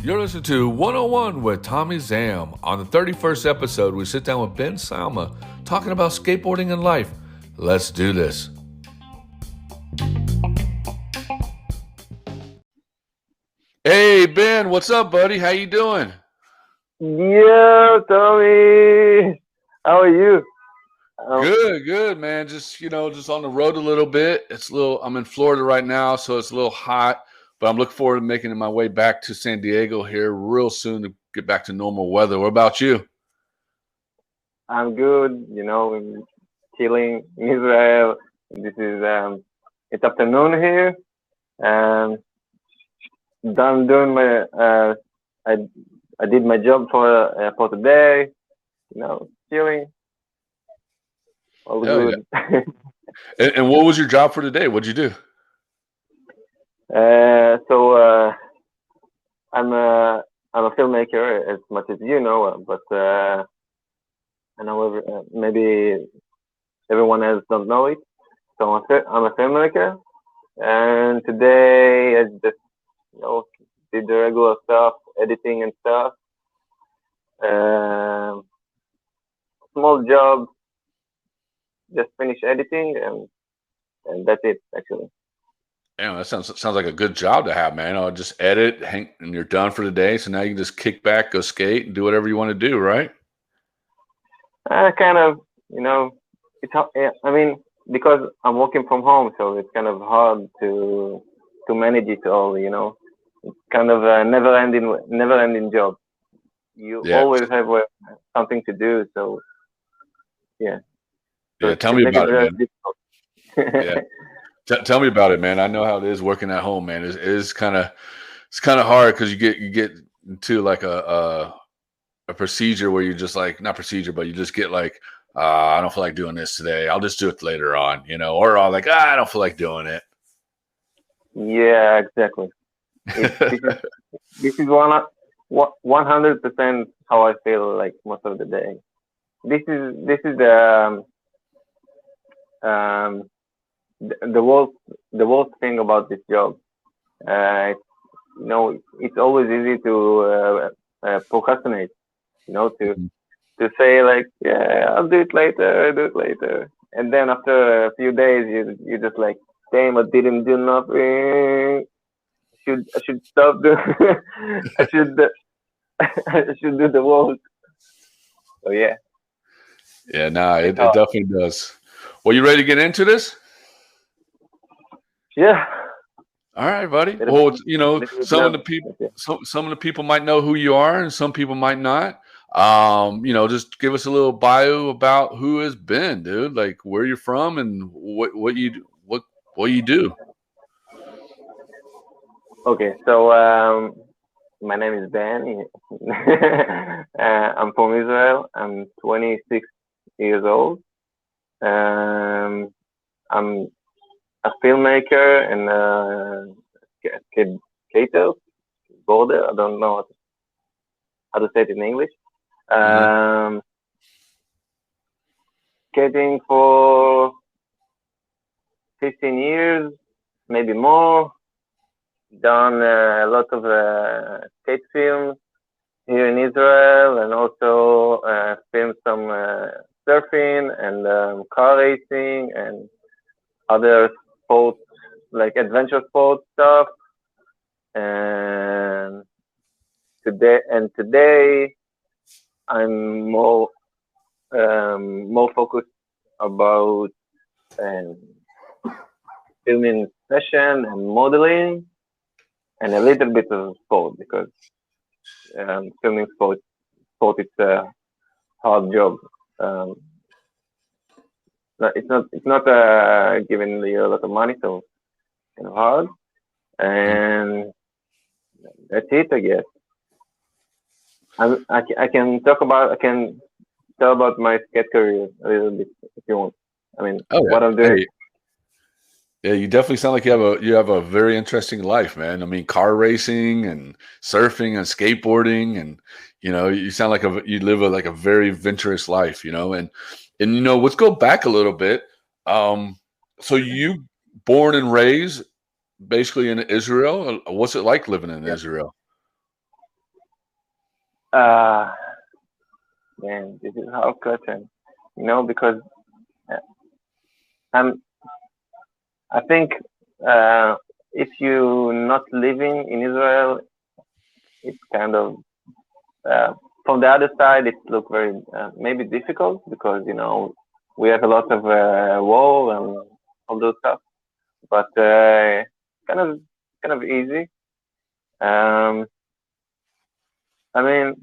You're listening to 101 with Tommie Zam. On the 31st episode, we sit down with Ben Slama talking about skateboarding and life. Let's do this. Hey, Ben, what's up, buddy? How you doing? Yeah, Tommy. How are you? Good, man. Just on the road a little bit. I'm in Florida right now, so it's a little hot, but I'm looking forward to making my way back to San Diego here real soon to get back to normal weather. What about you? I'm good. I'm chilling in Israel. This is it's afternoon here. Done doing my I did my job for today. Chilling. All good. Yeah. And what was your job for today? What'd you do? So I'm a filmmaker, as much as you know, but I know maybe everyone else don't know it. So I'm a filmmaker, and today I just did the regular stuff, editing and stuff. Small job, just finish editing, and that's it actually. Yeah, that sounds like a good job to have, man. I'll just edit, and you're done for the day. So now you can just kick back, go skate, and do whatever you want to do, right? Kind of, it's I mean, because I'm working from home, so it's kind of hard to manage it all. It's kind of a never-ending job. You always have something to do. So yeah. Yeah, tell me about it, man. Tell me about it, man. I know how it is working at home, man. It's kind of hard because you get into like a procedure where you're just like, not procedure, but you just get like, I don't feel like doing this today. I'll just do it later on, or I'll like, I don't feel like doing it. Yeah, exactly. This is 100% how I feel like most of the day. This is the worst thing about this job. It's always easy to procrastinate. To say like, yeah, I'll do it later, and then after a few days, you just like, damn, I didn't do nothing. I should stop doing. I should do the work. So yeah. Yeah, no, it definitely does. Well, you ready to get into this? Yeah. All right, buddy. Well, some of the people might know who you are, and some people might not. Just give us a little bio about who has been, dude. Like where you're from and what you do. Okay, so my name is Ben. I'm from Israel. I'm 26 years old. I'm a filmmaker and a skateboarder. I don't know how to say it in English. Skating for 15 years, maybe more. Done a lot of skate films here in Israel, and also filmed some surfing and car racing and other sports, like adventure sports stuff. And today I'm more focused about filming session and modeling, and a little bit of sport, because filming sport it's a hard job. It's not giving you a lot of money, so it's kind of hard. And that's it, I guess. I can tell about my skate career a little bit if you want. I mean, what I'm doing. Hey. Yeah, you definitely sound like you have a very interesting life, man. I mean, car racing and surfing and skateboarding, and you sound like you live a very adventurous life, and let's go back a little bit. So you born and raised basically in Israel? What's it like living in Israel? Man, this is a hard question, because I think if you're not living in Israel, it's kind of from the other side, it looks very maybe difficult because we have a lot of war and all those stuff, but kind of easy. I mean,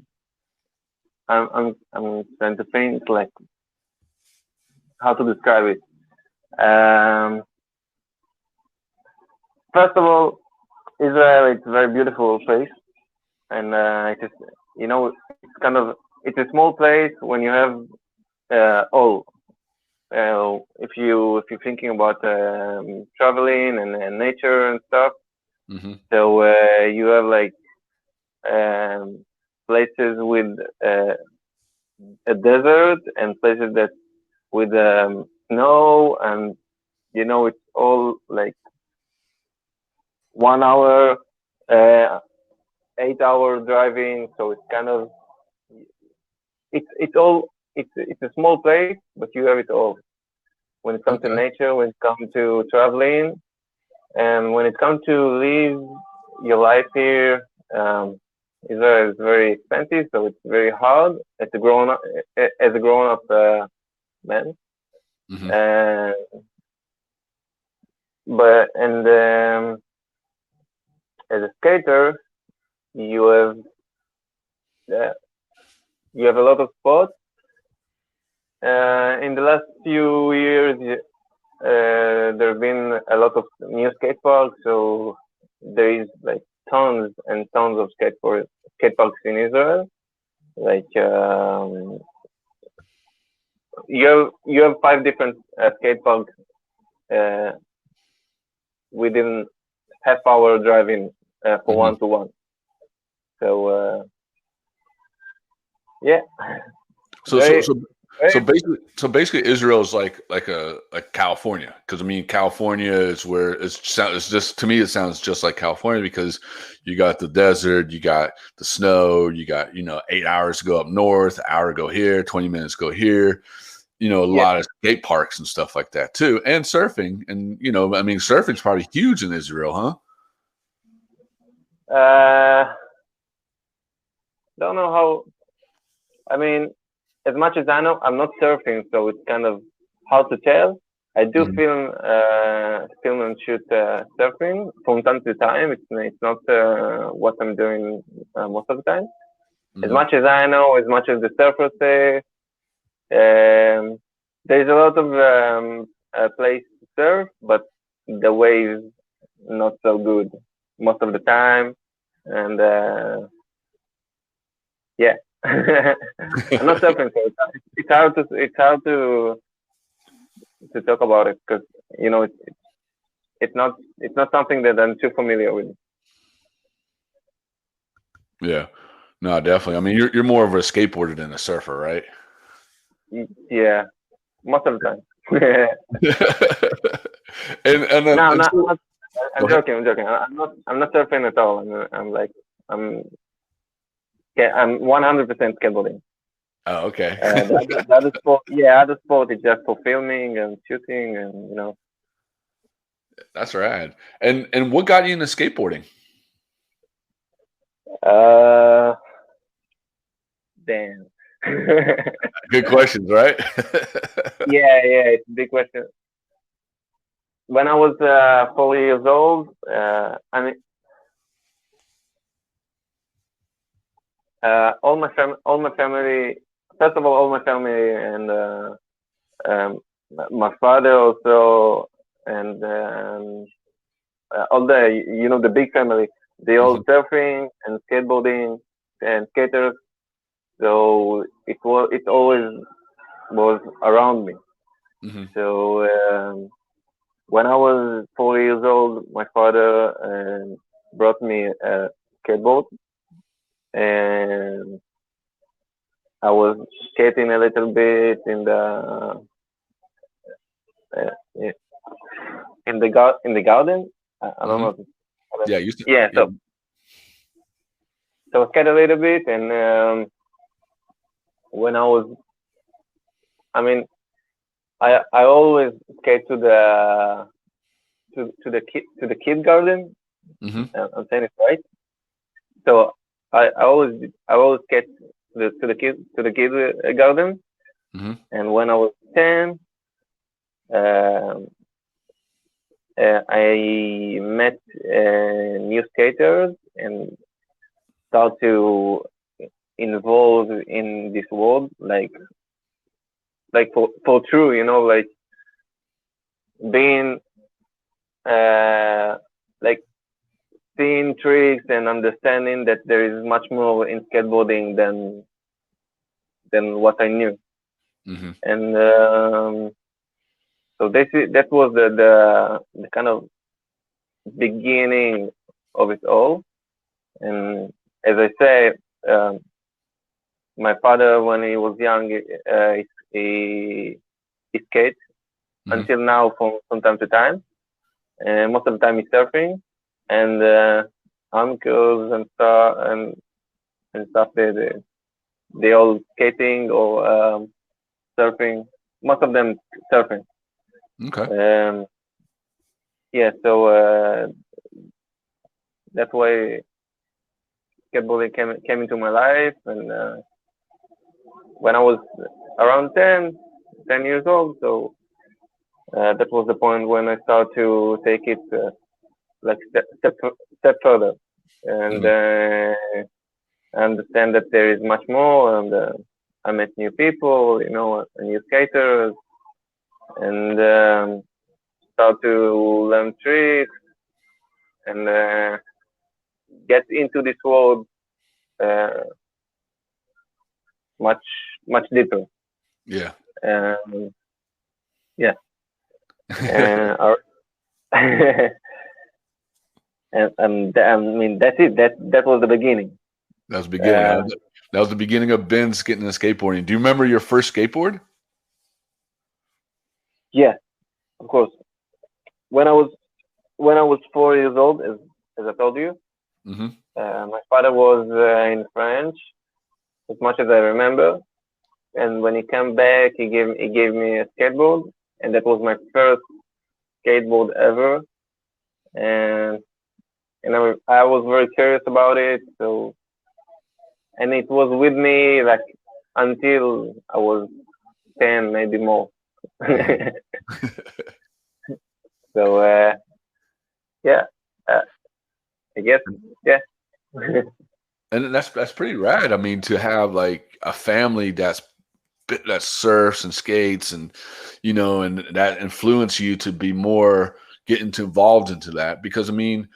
I'm trying to think like how to describe it. First of all, Israel is a very beautiful place, and it is it's kind of it's a small place when you have all. If you're thinking about traveling and nature and stuff, so you have like places with a desert and places that with snow, and it's all like 1 hour, 8 hour driving. So it's kind of it's all it's a small place, but you have it all when it comes to nature, when it comes to traveling, and when it comes to live your life here. Israel is very expensive, so it's very hard as a grown up man. But as a skater, you have a lot of spots. In the last few years, there have been a lot of new skate parks, so there is like tons and tons of skate parks in Israel. Like you have 5 different skate parks within half-hour driving for 1-to-1. So yeah. So basically, Israel is like California, because I mean California is where it's just, to me it sounds just like California, because you got the desert, you got the snow, you got 8 hours to go up north, an hour to go here, 20 minutes to go here, a lot of skate parks and stuff like that too, and surfing, and I mean surfing's probably huge in Israel, huh? Don't know how. I mean, as much as I know, I'm not surfing, so it's kind of hard to tell. I do film and shoot surfing from time to time. It's not what I'm doing most of the time. As much as I know, as much as the surfers say, there's a lot of place to surf, but the waves not so good most of the time, and yeah. I'm not surfing, so it's hard to talk about it, because it's not something that I'm too familiar with. Yeah, no, definitely. I mean, you're more of a skateboarder than a surfer, right? Yeah, most of the time. and then, no, I'm joking. I'm not surfing at all. I'm 100% skateboarding. Oh, okay. The other sport is just for filming and shooting, and That's rad. And what got you into skateboarding? Damn. Good questions, right? Yeah, it's a big question. When I was 4 years old, I mean, all my family. First of all my family and my father also, and all the big family. They all surfing and skateboarding and skaters. So it always was around me. So when I was 4 years old, my father brought me a skateboard, and I was skating a little bit in the garden. I don't know. Yeah, you used to. Yeah, so I skate a little bit, and when I mean, I always skate to the kid garden. I'm saying it right. So I always skate to the kid garden. And when I was 10, I met new skaters and start to involve in this world, like for true, you know, like being like seeing tricks and understanding that there is much more in skateboarding than what I knew. And so that was the kind of beginning of it all. And as I say, my father, when he was young, he skates until now from time to time. And most of the time he's surfing. And uncles and stuff, they all skating or surfing. Most of them surfing. Okay. Yeah, so that's why skateboarding came into my life. And when I was around 10 years old, so that was the point when I started to take it like step further, and I understand that there is much more, and I met new people, you know, new skaters, and start to learn tricks and get into this world much deeper. Yeah. Yeah. And I mean, that's it. That was the beginning. That was the beginning. That was the beginning of Ben's getting into skateboarding. Do you remember your first skateboard? Yeah, of course. When I was 4 years old, as I told you, my father was in France, as much as I remember. And when he came back, he gave me a skateboard, and that was my first skateboard ever. And I was very curious about it. So, and it was with me like until I was 10, maybe more. So yeah, I guess yeah. And that's pretty rad. I mean, to have like a family that surfs and skates, and you know, and that influence you to be more involved into that. Because I mean,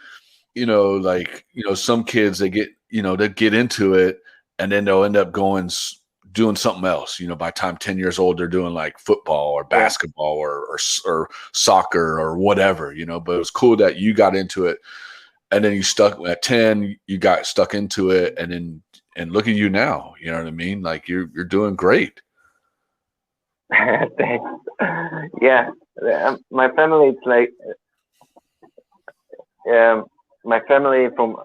you know, like, you know, some kids, they get into it and then they'll end up doing something else. You know, by the time 10 years old, they're doing like football or basketball or soccer or whatever, you know. But it was cool that you got into it, and then you stuck at 10, you got stuck into it, and look at you now. You know what I mean? Like you're doing great. Thanks. Yeah, my family, it's like my family from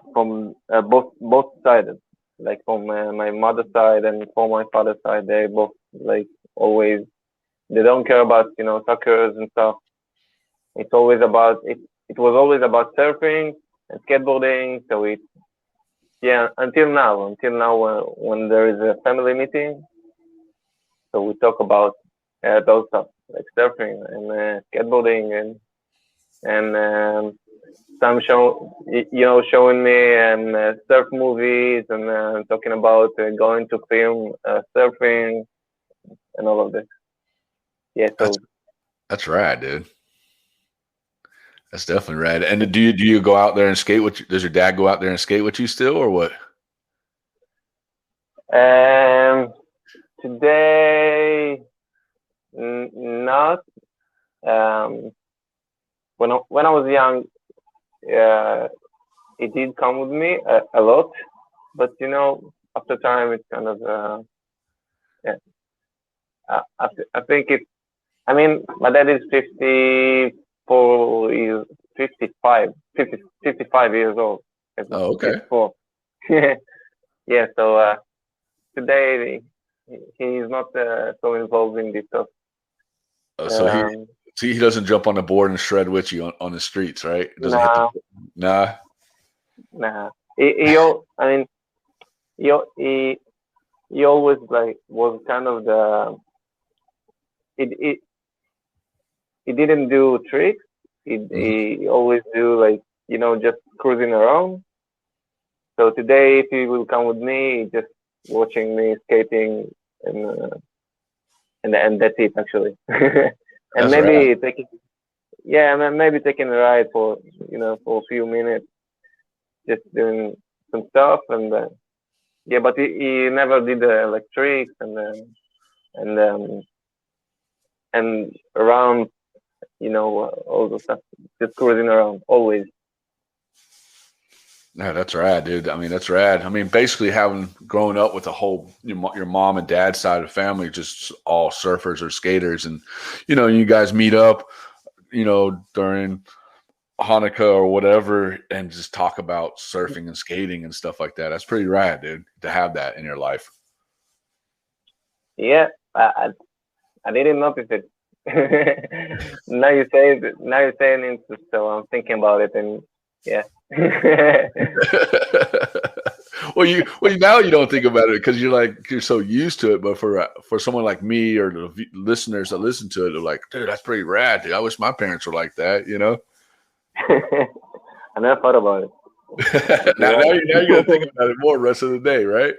both sides, like from my mother's side and from my father's side, they both like always, they don't care about, you know, soccer and stuff. It's always about it. It was always about surfing and skateboarding. So until now when there is a family meeting, so we talk about those stuff like surfing and skateboarding and some showing me surf movies and talking about going to film surfing and all of this. Yeah, so that's rad, dude. That's definitely rad. And do you go out there and skate with? Does your dad go out there and skate with you still, or what? Today, not. When I was young, it did come with me a lot, but you know, after time, it's kind of I think it. I mean, my dad is 54 Paul is 55 years old. Oh, okay. 54. Yeah. So today he is not so involved in this stuff. So he doesn't jump on the board and shred with you on the streets, right? It doesn't hit the, nah. Nah. He always like was kind of the he didn't do tricks. He always do like just cruising around. So today, if he will come with me, just watching me skating and that's it actually. And That's maybe rad. maybe taking a ride for for a few minutes, just doing some stuff but he never did like tricks and and around all the stuff, just cruising around always. Yeah, that's rad, dude. I mean, that's rad. I mean, basically growing up with the whole your mom and dad side of the family, just all surfers or skaters, and you guys meet up, during Hanukkah or whatever, and just talk about surfing and skating and stuff like that. That's pretty rad, dude, to have that in your life. Yeah, I didn't notice it. Now you say it. Now you're saying it, so I'm thinking about it, and yeah. well, now you don't think about it because you're so used to it. But for someone like me or the listeners that listen to it, they're like, dude, that's pretty rad, dude. I wish my parents were like that, I never thought about it. now you're gonna think about it more the rest of the day, right?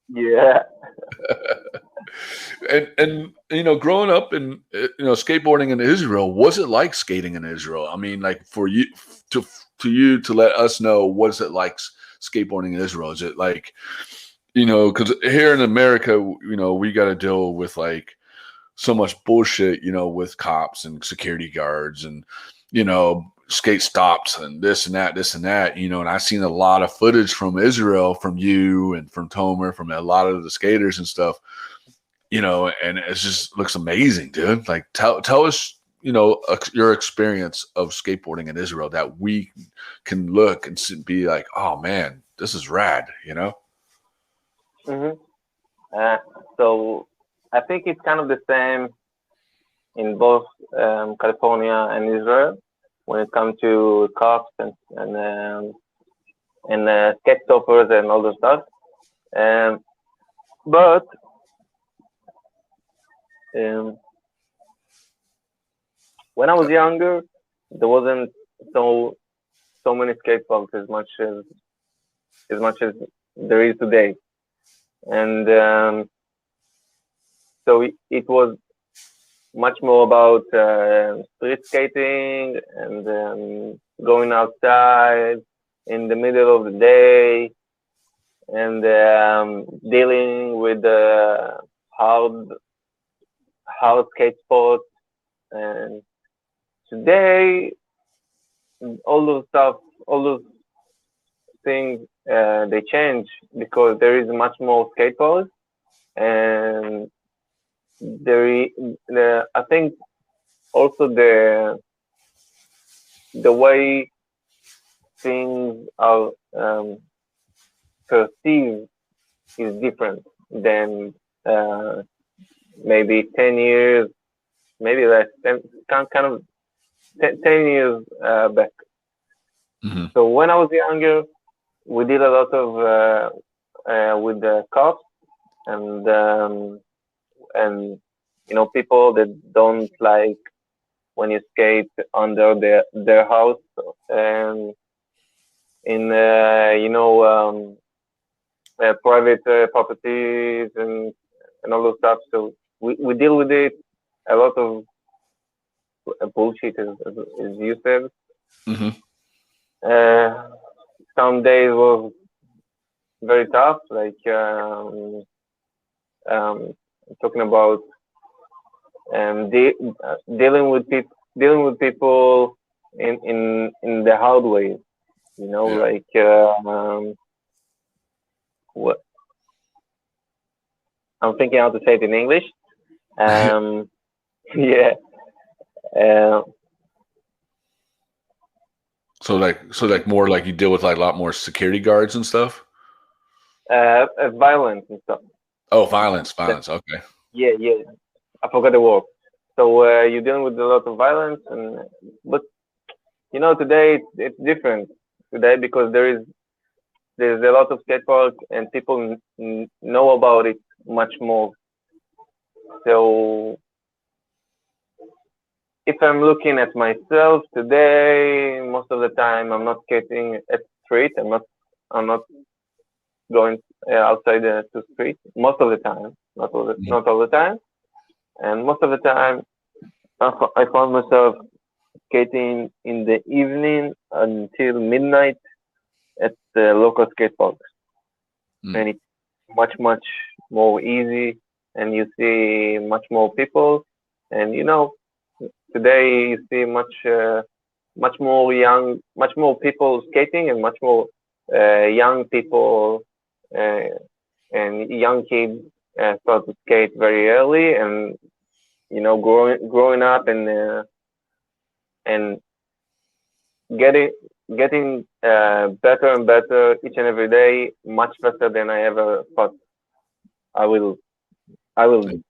Yeah. And growing up in skateboarding in Israel, was it like skating in Israel? I mean, like for you to let us know, what is it like skateboarding in Israel? Is it like, because here in America, we got to deal with like so much bullshit, with cops and security guards and skate stops and this and that, and I've seen a lot of footage from Israel, from you and from Tomer, from a lot of the skaters and stuff, and it just looks amazing, dude. Like tell us, your experience of skateboarding in Israel that we can look and be like, oh man, this is rad, So I think it's kind of the same in both California and Israel when it comes to cops and skate stoppers and all the stuff. But when I was younger, there wasn't so many skate parks as much as there is today, and so it was much more about street skating and going outside in the middle of the day and dealing with the hard skate spots. And today, all those things, they change because there is much more skateboards, and I think also the way things are perceived is different than maybe 10 years, maybe less, kind of 10 years back. Mm-hmm. So when I was younger, we did a lot of with the cops and people that don't like when you skate under their house and in private properties and all those stuff. So we deal with it, a lot of bullshit, as you said. Mm-hmm. Some days was very tough, like talking about dealing with people in the hard way, like what I'm thinking how to say it in English. Yeah. So like more like you deal with like a lot more security guards and stuff. Violence and stuff. Oh, violence. Okay. Yeah. I forgot the word. So you're dealing with a lot of violence, but today it's different today because there's a lot of skate parks and people know about it much more. So if I'm looking at myself today, most of the time I'm not skating at street. I'm not going outside to street most of the time. Not all the time. And most of the time I found myself skating in the evening until midnight at the local skate parks, and it's much more easy, and you see much more people, and today you see much more people skating, and much more young people uh, and young kids start to skate very early, and growing up and getting better and better each and every day, much better than I ever thought I will be.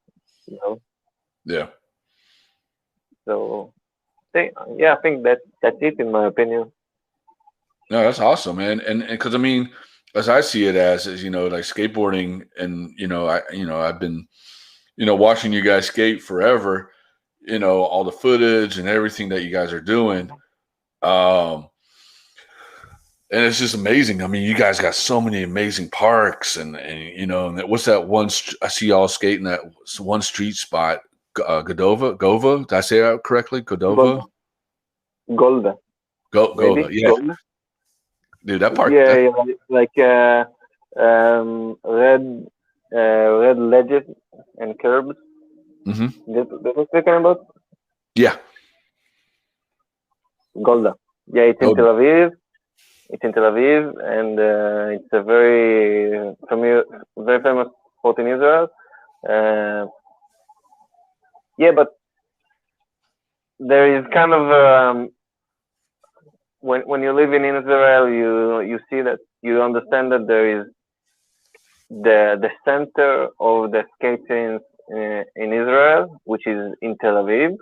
Yeah. So I think that's it in my opinion. No, that's awesome, man. And because I mean, as I see it as like skateboarding, and I've been watching you guys skate forever. All the footage and everything that you guys are doing. And it's just amazing. I mean, you guys got so many amazing parks, and what's that one? I see y'all skating that one street spot, Gova. Did I say that correctly? Godova. Golda. Golda. Yeah. Golda? Dude, that park. Yeah, like red ledges and curbs. Mm-hmm. That's what you're talking about? Yeah. Golda. Yeah, it's in Tel Aviv. It's in Tel Aviv, and it's a very famous sport in Israel. But there is kind of when you live in Israel, you see that you understand that there is the center of the skating in Israel, which is in Tel Aviv,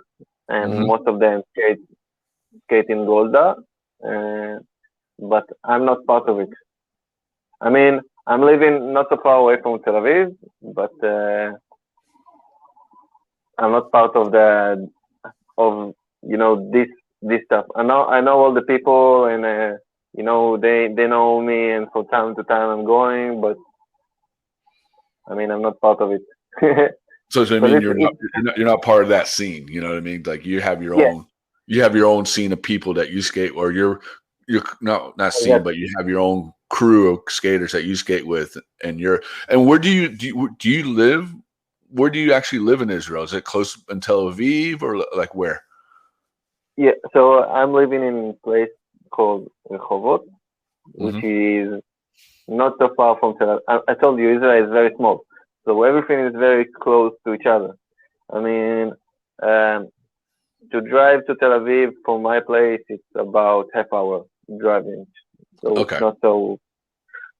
and most of them skate in Golda. But I'm not part of it. I mean, I'm living not so far away from Tel Aviv, but I'm not part of this stuff. I know all the people, and they know me, and from time to time I'm going, but I mean I'm not part of it. So I mean you're not part of that scene. You know what I mean? Like you have your own scene of people that you skate, or you're not scene, but you have your own crew of skaters that you skate with, and where do you live? Where do you actually live in Israel? Is it close in Tel Aviv, or like where? Yeah, so I'm living in a place called Rehovot, which is not so far from Tel Aviv. I told you Israel is very small, so everything is very close to each other. I mean, to drive to Tel Aviv from my place, it's about half hour driving. So It's not so.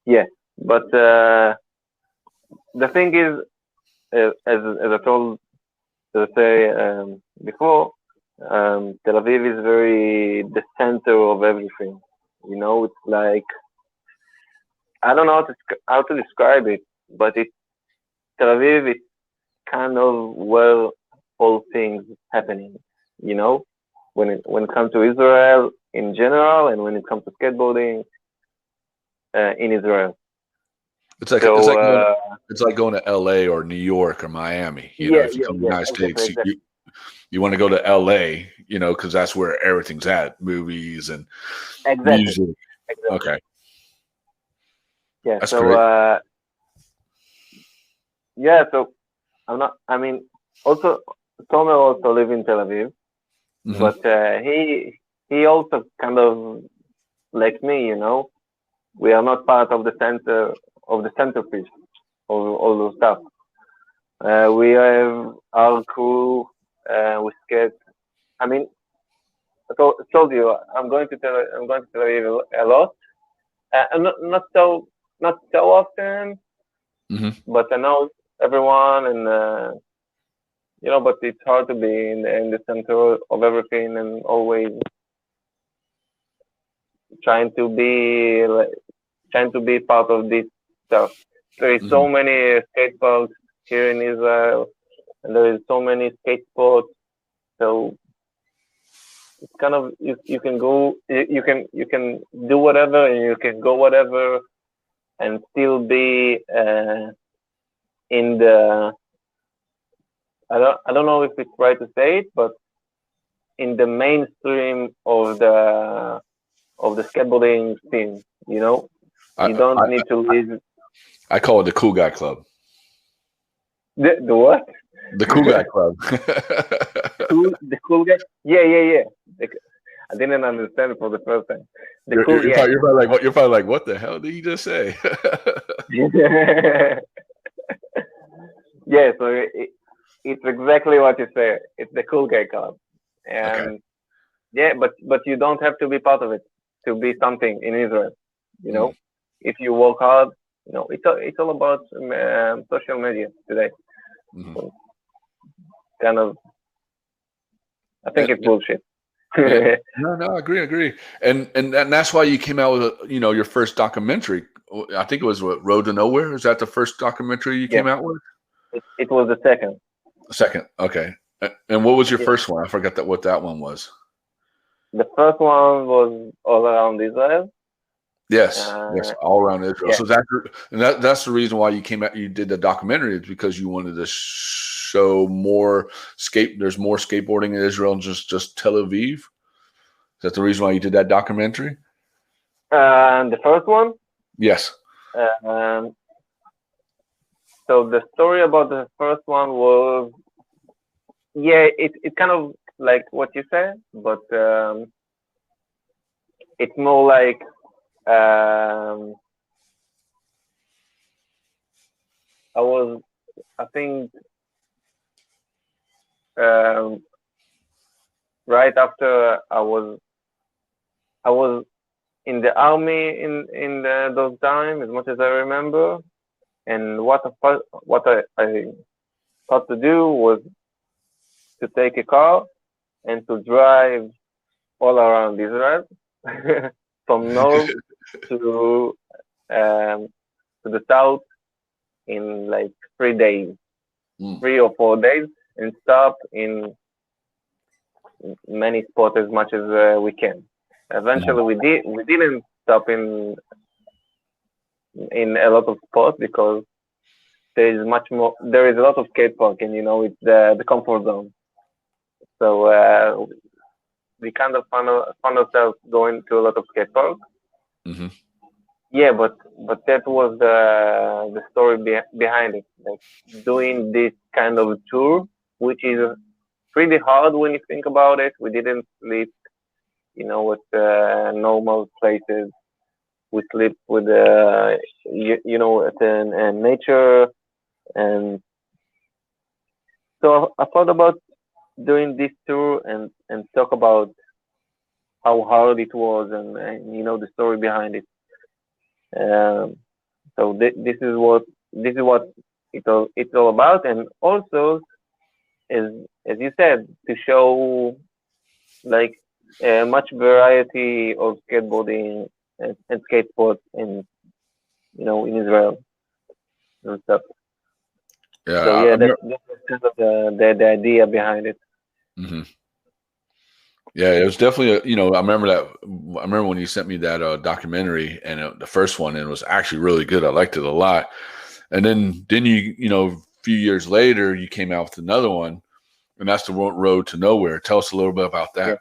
Yeah, but the thing is, as I told, as I say before, Tel Aviv is very the center of everything. It's like, I don't know how to describe it, but Tel Aviv is kind of where all things happening. When it comes to Israel in general, and when it comes to skateboarding in Israel. It's like going to LA or New York or Miami. If you come to the United States, exactly. You want to go to LA, because that's where everything's at, movies and music. Exactly. Okay. Yeah. That's so great. So I'm not. I mean, also Tomer also live in Tel Aviv, but he also kind of like me. We are not part of the centerpiece of all those stuff. We have our crew. We skate. I mean, told you I'm going to Tel Aviv a lot, not so often, but I know everyone, and but it's hard to be in the center of everything and always trying to be part of this stuff. There is so many skate parks here in Israel, and there is so many skate spots. So it's kind of you can go, you can do whatever, and you can go whatever, and still be in the I don't know if it's right to say it, but in the mainstream of the skateboarding scene. You don't need to leave. I call it the cool guy club. The what? The cool guy club. The cool guy. Yeah. I didn't understand it for the first time. You're probably like, what? You're probably like, what the hell did he just say? Yeah. So it's exactly what you say. It's the cool guy club, and but you don't have to be part of it to be something in Israel. If you work hard, it's all about social media today. So, kind of, I think it's bullshit. No, I agree, and that's why you came out with your first documentary. I think it was Road to Nowhere. Is that the first documentary you came out with? It was the second. Second, okay. And what was your first one? I forgot what that one was. The first one was all around Israel. Yes, all around Israel. Yeah. So that's the reason why you came out. You did the documentary is because you wanted to show more There's more skateboarding in Israel than just Tel Aviv. Is that the reason why you did that documentary? The first one. Yes. So the story about the first one was, it kind of like what you said, but it's more like I think right after I was in the army in those times, as much as I remember, and what I thought to do was to take a car and to drive all around Israel from north to the south in like 3 days, 3 or 4 days, and stop in many spots as much as we can. Eventually, we didn't stop in a lot of spots because there is a lot of skate park, and it's the comfort zone. So we kind of found ourselves going to a lot of skate parks. Yeah, but that was the story behind it. Like doing this kind of tour, which is pretty hard when you think about it. We didn't sleep, at normal places. We sleep with at nature, and so I thought about doing this tour and talk about how hard it was and the story behind it. So this is what it's all about, and also as you said, to show like much variety of skateboarding and skateboards in Israel and stuff. Yeah. So that's kind of the idea behind it. Yeah, it was definitely I remember when you sent me that documentary, and the first one, and it was actually really good. I liked it a lot. And then you a few years later you came out with another one, and that's the Road to Nowhere. Tell us a little bit about that.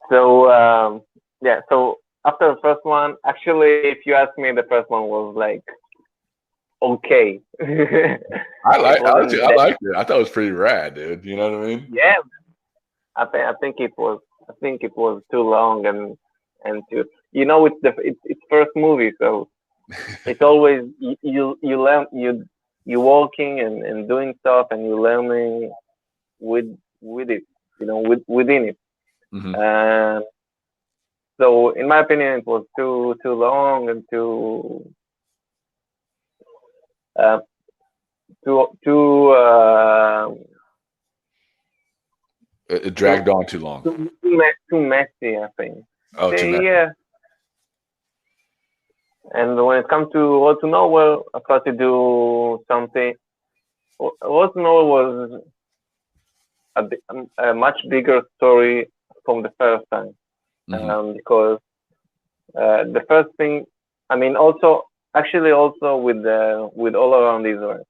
So so after the first one, actually, if you ask me, the first one was like okay. I liked it. I thought it was pretty rad, dude. You know what I mean? Yeah. I think it was too long and too, it's first movie, so it's always you learn, you walking and doing stuff, and you learning with it, within it. And so, in my opinion, it was too long and too it dragged on too long. Too messy, I think. Oh, too messy. Yeah. And when it comes to Road to Nowhere, I thought to do something. Road to Nowhere was a much bigger story from the first time, because the first thing, I mean, also with All Around Israel,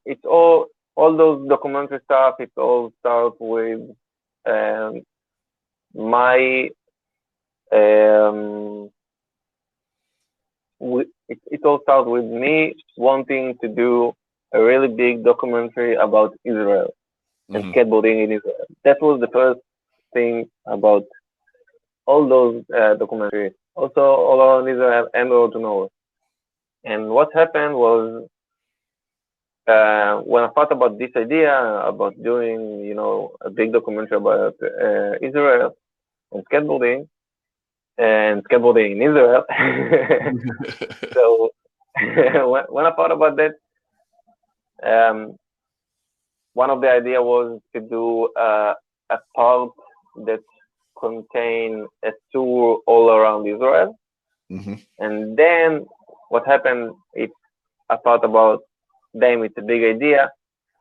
it's all those documentary stuff. It all starts with my it all started with me wanting to do a really big documentary about Israel and skateboarding in Israel. That was the first thing about all those documentaries. Also, All Around Israel and Road to Nowhere. And what happened was, when I thought about this idea about doing, a big documentary about Israel and skateboarding in Israel. So when I thought about that, one of the idea was to do a part that contain a tour all around Israel. And then what happened is I thought about, damn, it's a big idea.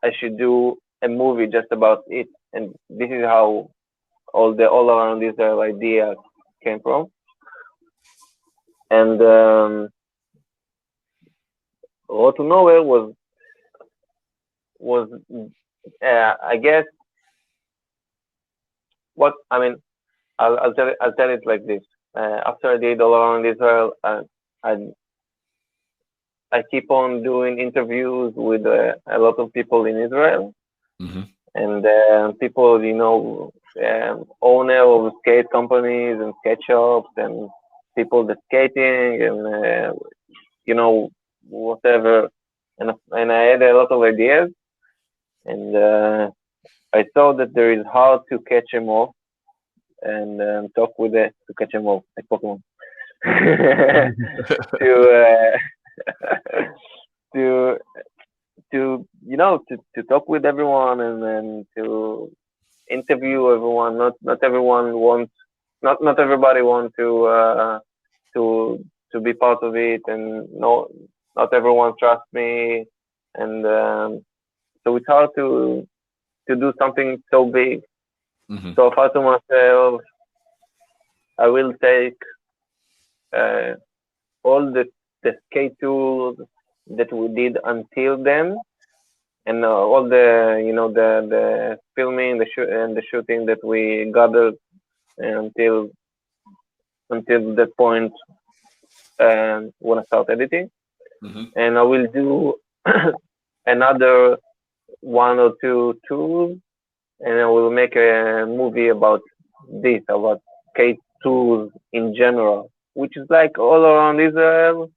I should do a movie just about it. And this is how all around Israel idea came from. And Road to Nowhere was I guess what I mean. I'll tell it like this. After I did All Around Israel, I keep on doing interviews with a lot of people in Israel, and people, owner of skate companies and skate shops, and people that skating and whatever. And I had a lot of ideas, and I saw that there is hard to catch them off and talk with it to catch them off like Pokemon. to talk with everyone and to interview everyone. Not everyone wants. Not everybody wants to be part of it, and not everyone trusts me, and so it's hard to do something so big. So I thought to myself, I will take all the skate tools that we did until then, and all the filming, the shooting that we gathered until that point when I start editing, and I will do another one or two tools, and I will make a movie about skate tools in general, which is like all around Israel,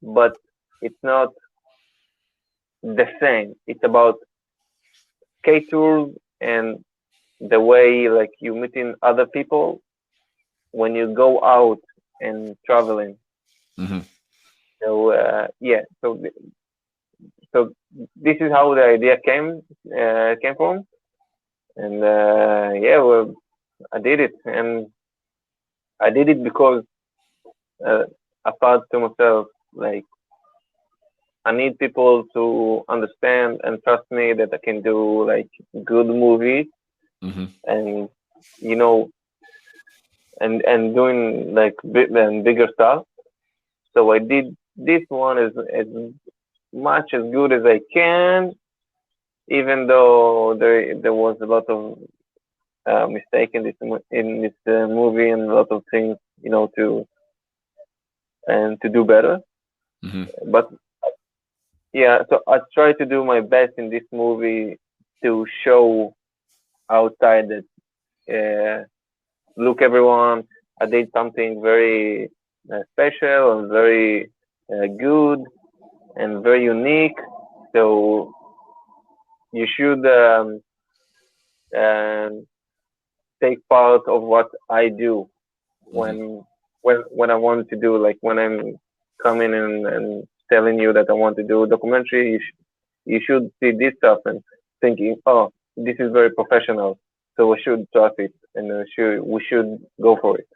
but it's not the same. It's about skate tools and the way like you meeting other people when you go out and traveling. So so this is how the idea came from, and I did it, and I did it because I thought to myself, like, I need people to understand and trust me that I can do like good movies, and and doing like bigger stuff. So I did this one as much as good as I can, even though there was a lot of mistake in this movie and a lot of things to do better. But yeah, so I try to do my best in this movie to show outside that look, everyone, I did something very special and very good and very unique. So you should take part of what I do when when I want to do, like when I'm coming and telling you that I want to do a documentary. You should see this stuff and thinking, oh, this is very professional, so we should trust it and we should go for it.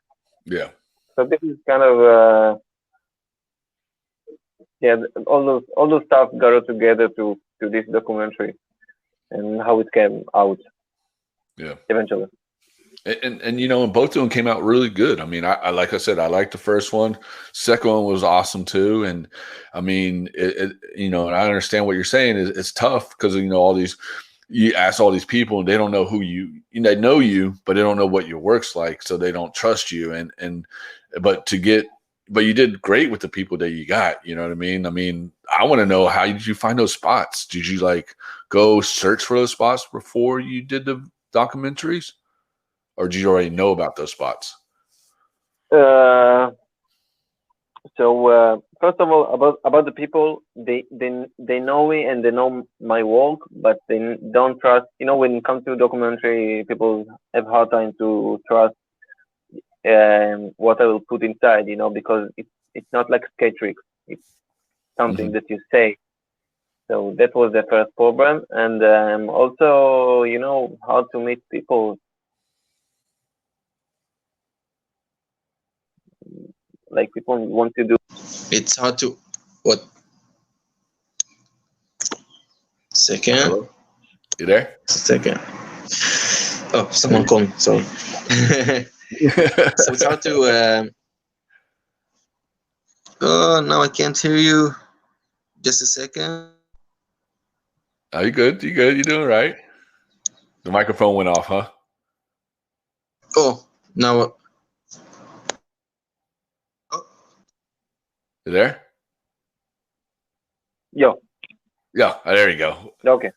Yeah. So this is kind of yeah, all those stuff got together to this documentary and how it came out. Yeah. Eventually. And you know, and both of them came out really good. I mean, I like I said, I liked the first one. Second one was awesome too. And I mean, you know, and I understand what you're saying is it's tough because you know all these. You ask all these people and they don't know who they know you, but they don't know what your work's like, so they don't trust you. But you did great with the people that you got. You know what I mean? I mean, I want to know, how did you find those spots? Did you like go search for those spots before you did the documentaries? Or did you already know about those spots? So first of all, about the people, they know me and they know my work, but they don't trust. You know, when it comes to documentary, people have hard time to trust what I will put inside. You know, because it's not like skate tricks. It's something that you say. So that was the first problem, and also, you know, how to meet people. Like people want to do. It's hard to what? Second. Hello? You there? Second. Oh, someone called me. Sorry. So it's hard to. Oh, now I can't hear you. Just a second. Are you good? You good? You doing right? The microphone went off, huh? Oh, now. Oh. You there? Yo. Yeah, there you go. Okay.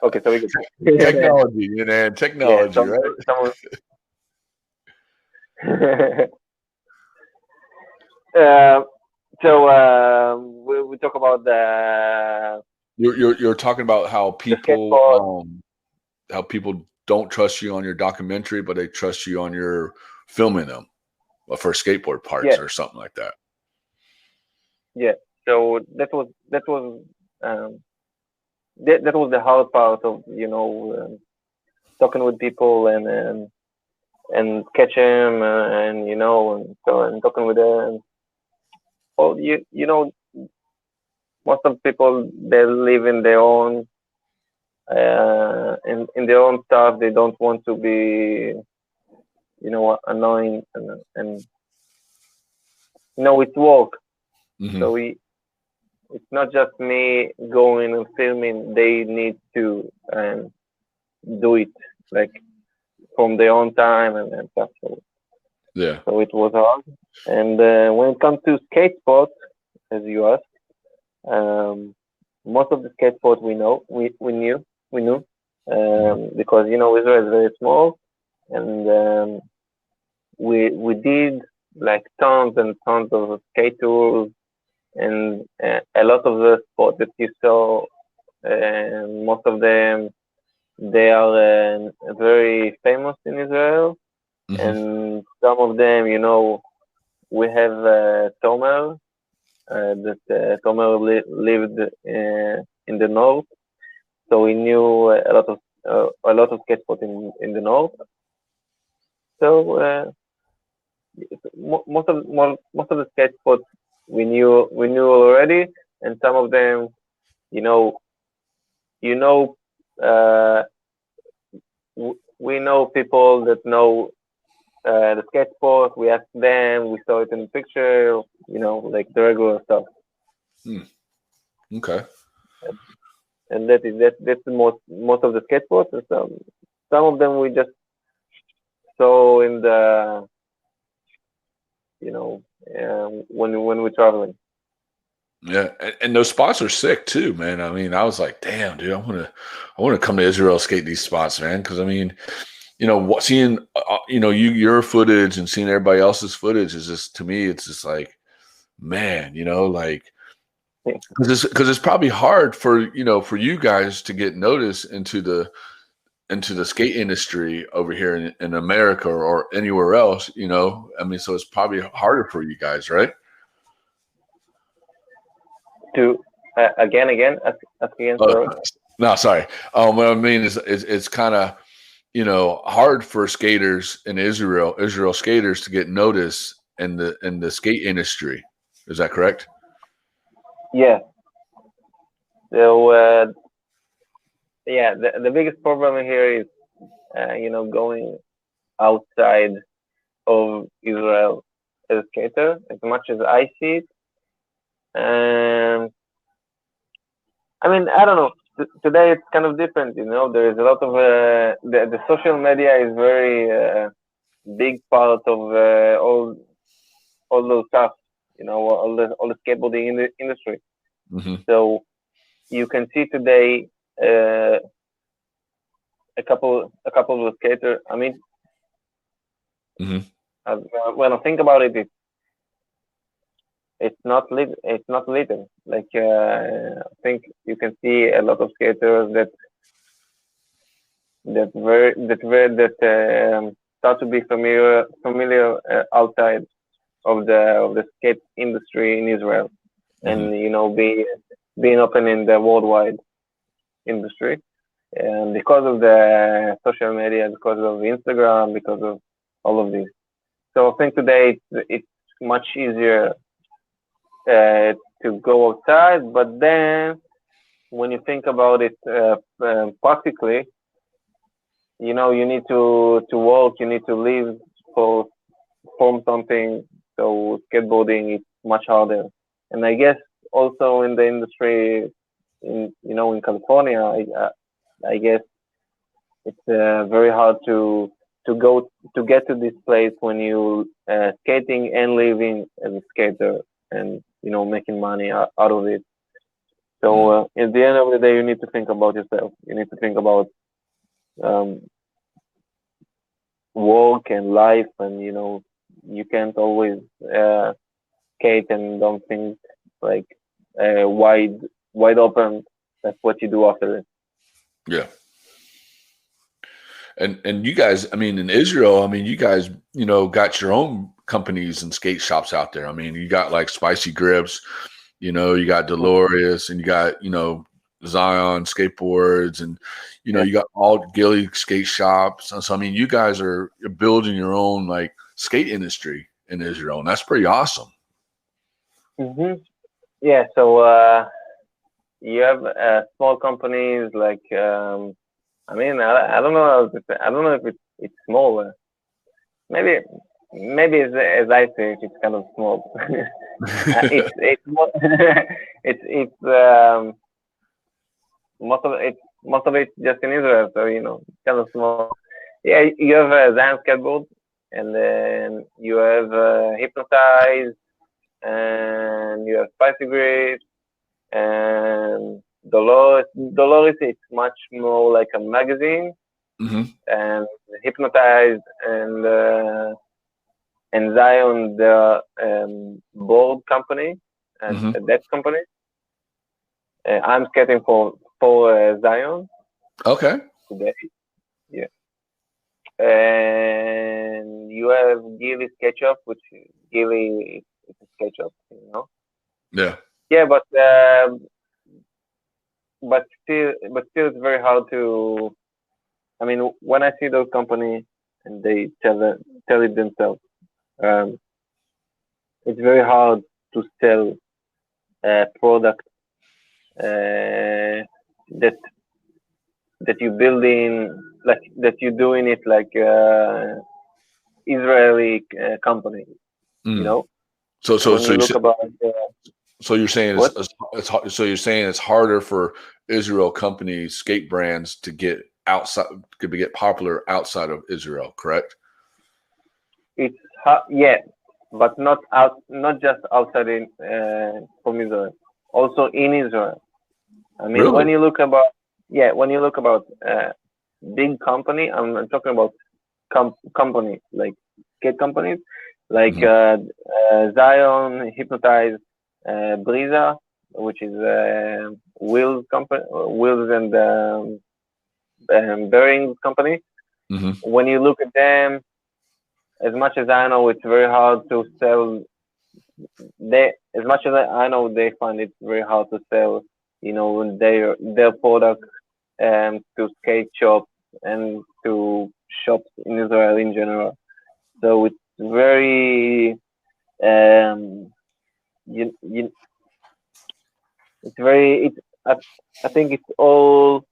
Okay, so we can. Technology, you know, technology, yeah, right? We talk about the. You're talking about how people don't trust you on your documentary, but they trust you on your filming them for skateboard parts or something like that. Yeah. So that was that was the hard part of, you know, talking with people and catch them and you know, and so and talking with them. Well, you know, most of the people, they live in their own in their own stuff. They don't want to be, you know, annoying and you know, it's work. So it's not just me going and filming. They need to do it like from their own time and stuff. So, yeah. So it was hard. And when it comes to skate spots, as you asked, most of the skate spots we knew, because, you know, Israel is very small, and we did like tons and tons of skate tours, and a lot of the spots that you saw, most of them, they are very famous in Israel, and some of them, you know, we have Tomer, that Tomer lived in the north, so we knew a lot of skate spots in the north. So most of the skate spots we knew already, and some of them, you know, we know people that know the skate sport. We ask them, we saw it in the picture, you know, like the regular stuff. Okay. And that's the most of the skate sports, and some of them we just saw in the, you know, when we're traveling. Yeah, and those spots are sick too, man. I mean, I was like, damn, dude, I want to come to Israel, skate these spots, man. Because I mean, you know, seeing you know, your footage and seeing everybody else's footage is just, to me, it's just like, man, you know, like Because it's probably hard for for you guys to get noticed into the skate industry over here in America or anywhere else. I mean, so it's probably harder for you guys, right? To again, ask again. Sorry. No, sorry. What I mean is, it's kind of hard for skaters in Israel skaters to get noticed in the skate industry. Is that correct? Yeah. So yeah, the biggest problem here is going outside of Israel as a skater, as much as I see it. And I mean, I don't know. Today it's kind of different, There is a lot of the social media is very big part of all those stuff, all the skateboarding in the industry. Mm-hmm. So you can see today a couple of skaters. I mean, mm-hmm. When I think about it, it's not little. Like I think you can see a lot of skaters that start to be familiar outside of the skate industry in Israel, mm-hmm. and being open in the worldwide industry, and because of the social media, because of Instagram, because of all of this. So I think today it's much easier to go outside, but then when you think about it practically, you need to work, you need to live for form something. So skateboarding is much harder, and I guess also in the industry in California, I guess it's very hard to get to this place when you skating and living as a skater and making money out of it. So at the end of the day, you need to think about yourself. You need to think about work and life, and you can't always skate and don't think like wide open. That's what you do after it. Yeah. And you guys, I mean, in Israel, I mean, you guys, got your own companies and skate shops out there. I mean, you got like Spicy Grips, you got Dolores, and you got, Zion skateboards, and, you got all Gilly skate shops. So, I mean, you guys are building your own like skate industry in Israel, and that's pretty awesome. Mm-hmm. Yeah. So you have small companies like, I mean, I don't know. I don't know if it's small. Maybe as I say, it's kind of small. it's most of it just in Israel, so it's kind of small. Yeah, you have Zam Skateboard, and then you have Hypnotize, and you have Spicy Grip, and Dolores, it's much more like a magazine, and Hypnotized and Zion, the board company and that company. I'm skating for Zion. Okay. Today, yeah. And you have Gilly SketchUp, which Gilly is a SketchUp, Yeah. Yeah, but still, it's very hard to. I mean, when I see those companies and they tell it themselves, it's very hard to sell a product that you building, like that you're doing it like Israeli company, So you look about. So you're saying it's harder for Israel companies, skate brands to get popular outside of Israel, correct? It's yeah, but not just outside from Israel, also in Israel. I mean, really? when you look about big company, I'm talking about companies like skate companies, like Zion, Hypnotize, Brisa, which is wheels and bearings company. Mm-hmm. When you look at them, as much as I know, it's very hard to sell. As much as I know, they find it very hard to sell, their product to skate shops and to shops in Israel in general. So it's very, it's very. I think it's all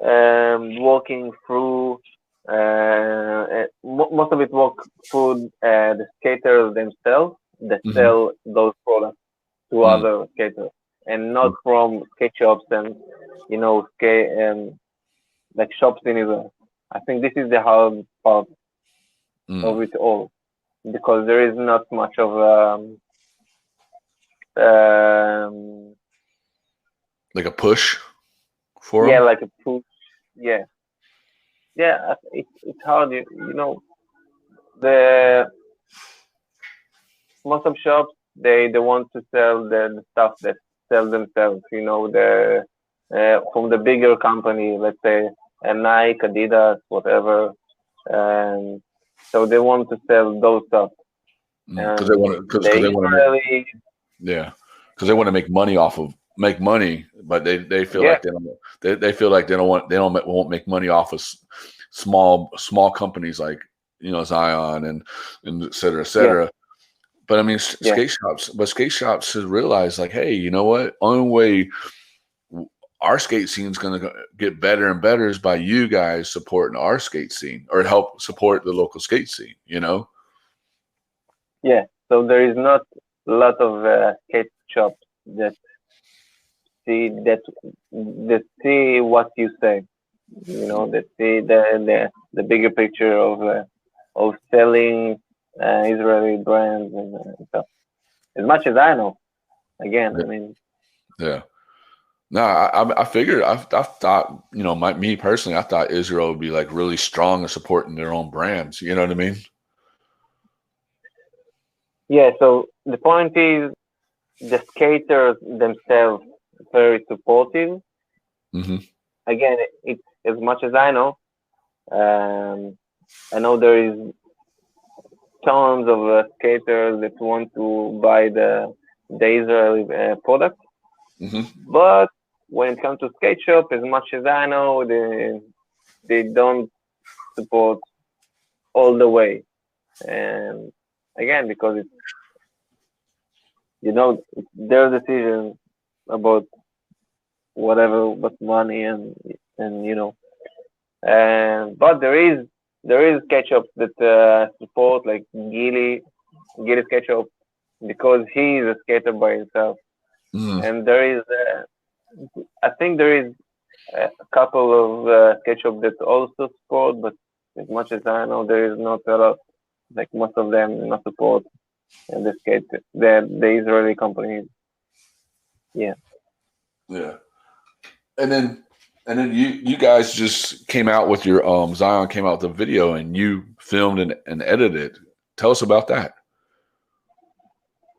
walking through. Most of it walk through the skaters themselves that sell those products to other skaters, and not from skate shops and skate like shops in Israel. I think this is the hard part of it all, because there is not much of like a push for yeah, them? like a push. Yeah, it's hard. The most of shops they want to sell the stuff that sell themselves. The from the bigger company, let's say Nike, Adidas, whatever. So they want to sell those stuff. Because they want to. Because they want to make. Yeah, because they want to make money, but they feel like they don't. They feel like they won't make money off of small companies like Zion and et cetera, et cetera. Yeah. But I mean, skate shops should realize, like, hey, you know what? Only way our skate scene is going to get better and better is by you guys supporting our skate scene, or help support the local skate scene. Yeah. So there is not a lot of skate shops that see what you say. That see the bigger picture of selling Israeli brands and stuff. As much as I know, again, I mean. Yeah. No, I figured. I thought, me personally, I thought Israel would be like really strong in supporting their own brands. You know what I mean? Yeah. So the point is, the skaters themselves very supportive. Mm-hmm. Again, it's as much as I know. I know there is tons of skaters that want to buy the Israeli product, but when it comes to skate shop, as much as I know, they don't support all the way. And again, because it's their decision about whatever, but money and but there is skate shops that support, like Gili skate shop, because he is a skater by himself, and there is I think there is a couple of skate shops that also support, but as much as I know, there is not a lot. Like most of them not support and the Israeli companies. Yeah. Yeah. And then you guys just came out with your Zion came out with a video, and you filmed and edited it. Tell us about that.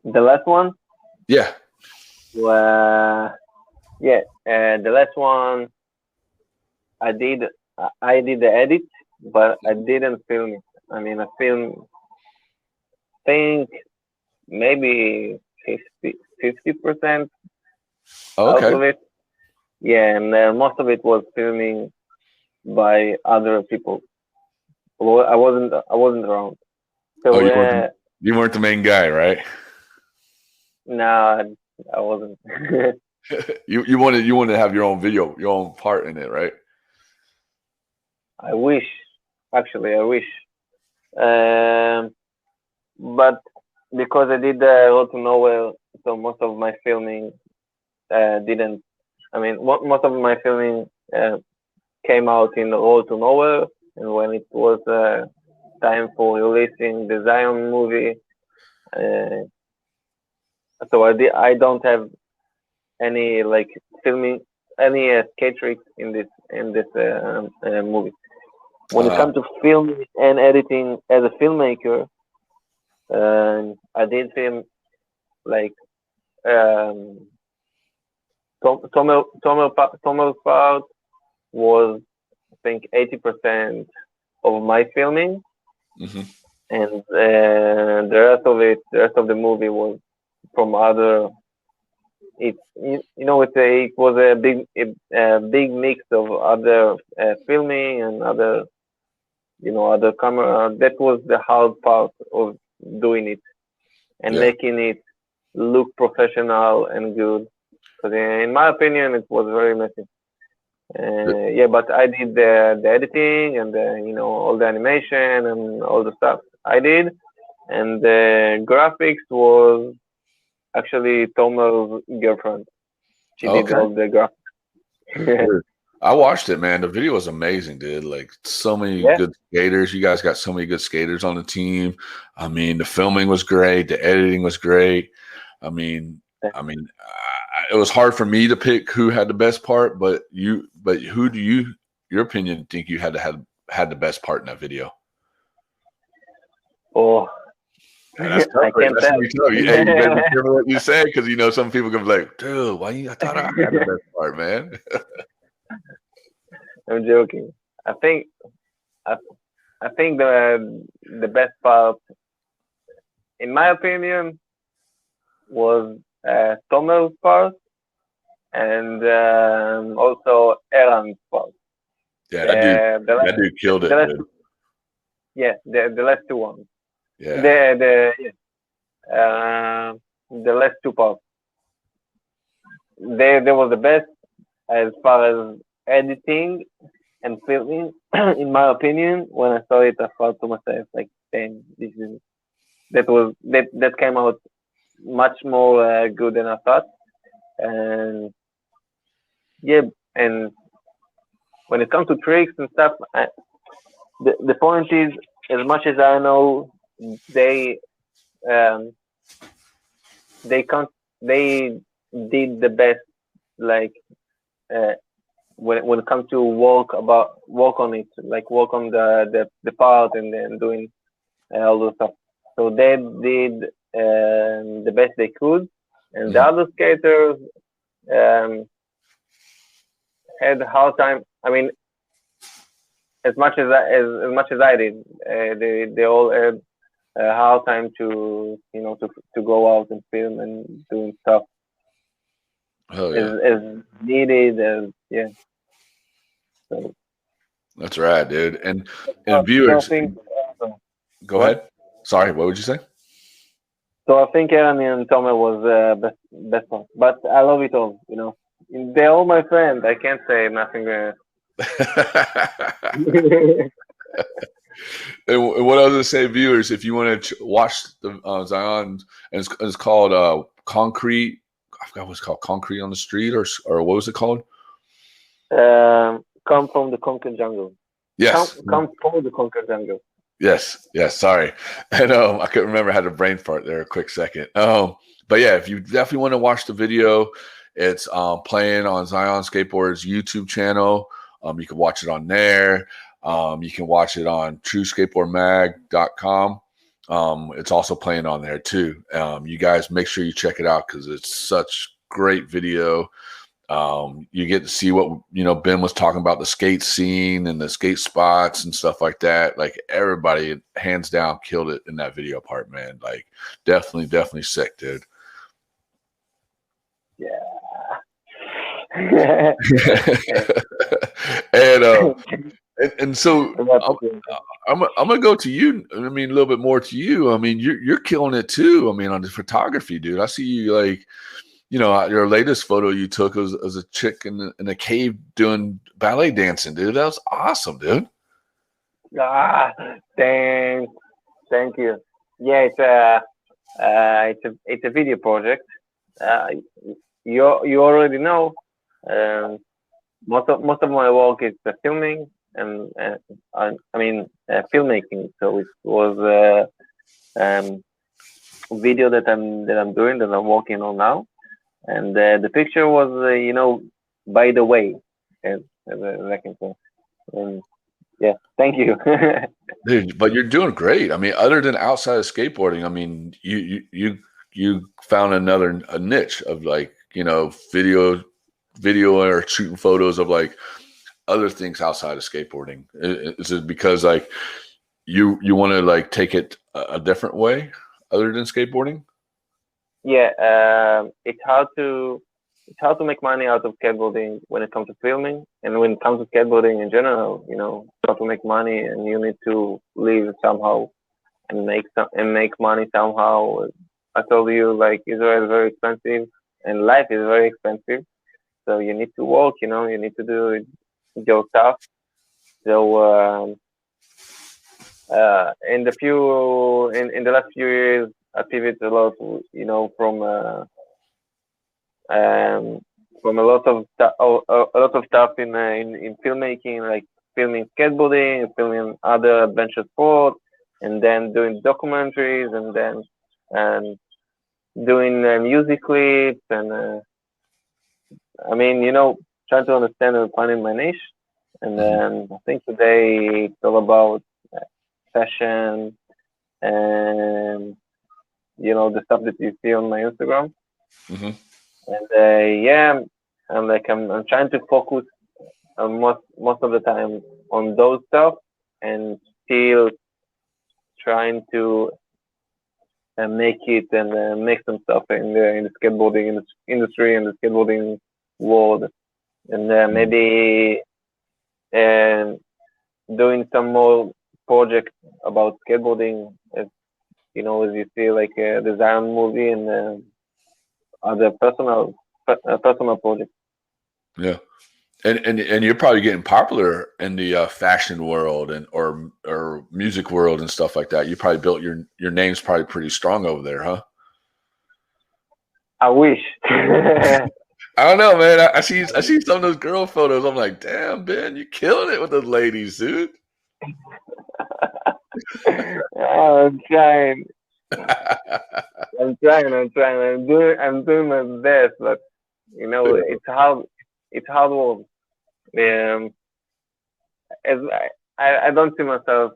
The last one? Yeah. The last one I did the edit, but I didn't film it. I mean, I think maybe 50% out of it. Yeah, and most of it was filming by other people. Well, I wasn't around. So you weren't the main guy, right? No, I wasn't. You wanted to have your own video, your own part in it, right? I wish. Actually, I wish. But because I did the Road to Nowhere, so most of my filming didn't. I mean, most of my filming came out in the Road to Nowhere, and when it was time for releasing the Zion movie, so I don't have any like filming, any skate tricks in this movie. When it comes to filming and editing as a filmmaker, I did film like Tommel's part was, I think, 80% of my filming, and the rest of the movie was from other. It was a big mix of other filming and other camera. That was the hard part of doing it and making it look professional and good. Because in my opinion, it was very messy. But I did the editing and all the animation and all the stuff I did, and the graphics was actually Tomo's girlfriend. She did all the graphics. I watched it, man. The video was amazing, dude. Like, so many good skaters. You guys got so many good skaters on the team. I mean, the filming was great. The editing was great. I mean, it was hard for me to pick who had the best part, but who do your opinion, think you had the best part in that video? Oh, that's tough. I can't tell. You better be careful what you say, because some people can be like, dude, I thought I had the best part, man. I'm joking. I think the best part, in my opinion, was Tomel's part and also Eran's part. Yeah, that dude killed it. The last two ones. Yeah. The last two parts. They were the best as far as editing and filming. In my opinion, when I saw it, I thought to myself, like, "Damn, that came out much more good than I thought." And and when it comes to tricks and stuff, the point is, as much as I know, they did the best, like when it comes to work on it, like work on the part and then doing all those stuff. So they did the best they could, and the other skaters had a hard time. I mean, as much as I did, they all had a hard time to go out and film and doing stuff as needed as So that's right, dude. And viewers, go ahead. Sorry, what would you say? So I think Eran and Tommie was best one, but I love it all. They're all my friends. I can't say nothing. And what I was going to say, viewers, if you want to watch the Zion, and it's called Concrete. I forgot what it's called, Concrete on the Street, or what was it called? Come from the Concrete Jungle. Yes. Come from the Concrete Jungle. Yes. Sorry, and I couldn't remember. I had a brain fart there a quick second. But yeah, if you definitely want to watch the video, it's playing on Zion Skateboarders YouTube channel. You can watch it on there. You can watch it on TrueSkateboardMag.com. It's also playing on there too. You guys make sure you check it out, because it's such great video. You get to see what Ben was talking about, the skate scene and the skate spots and stuff like that. Like, everybody hands down killed it in that video part, man. Like, definitely sick, dude. Yeah. and so I'm gonna go to you. I mean, a little bit more to you. I mean, you're killing it too. I mean, on the photography, dude. I see you, like, your latest photo you took was a chick in a cave doing ballet dancing, dude. That was awesome, dude. Thank you. Yeah, it's a video project. You already know. Most of my work is filming and filmmaking. So it was video that I'm doing, that I'm working on now. And the picture was, by the way, as I can say. Yeah, thank you. Dude, but you're doing great. I mean, other than outside of skateboarding, I mean, you found a niche of, like, video video or shooting photos of like other things outside of skateboarding? Is it because like you want to like take it a different way other than skateboarding? Yeah, it's hard to make money out of skateboarding when it comes to filming, and when it comes to skateboarding in general, it's hard to make money, and you need to live somehow and make money somehow. I told you, like, Israel is very expensive and life is very expensive, so you need to work. You need to do your stuff. So in the last few years, I pivoted a lot, um, from a lot of a lot of stuff in filmmaking, like filming skateboarding, filming other adventure sports, and then doing documentaries, and then doing music clips, and I mean, trying to understand and finding my niche. And then I think today it's all about fashion and the stuff that you see on my Instagram. Mm-hmm. And yeah, I'm trying to focus most of the time on those stuff, and still trying to make it and make some stuff in the skateboarding industry and the skateboarding world, and maybe doing some more projects about skateboarding, as as you see, like the Zion movie and other personal projects. Yeah. And you're probably getting popular in the fashion world and or music world and stuff like that. You probably built your name's probably pretty strong over there, huh? I wish. I don't know, man. I see some of those girl photos. I'm like, damn, Ben, you're killing it with the ladies, dude. I'm trying. I'm doing my best, but it's hard. It's hard work. As I don't see myself,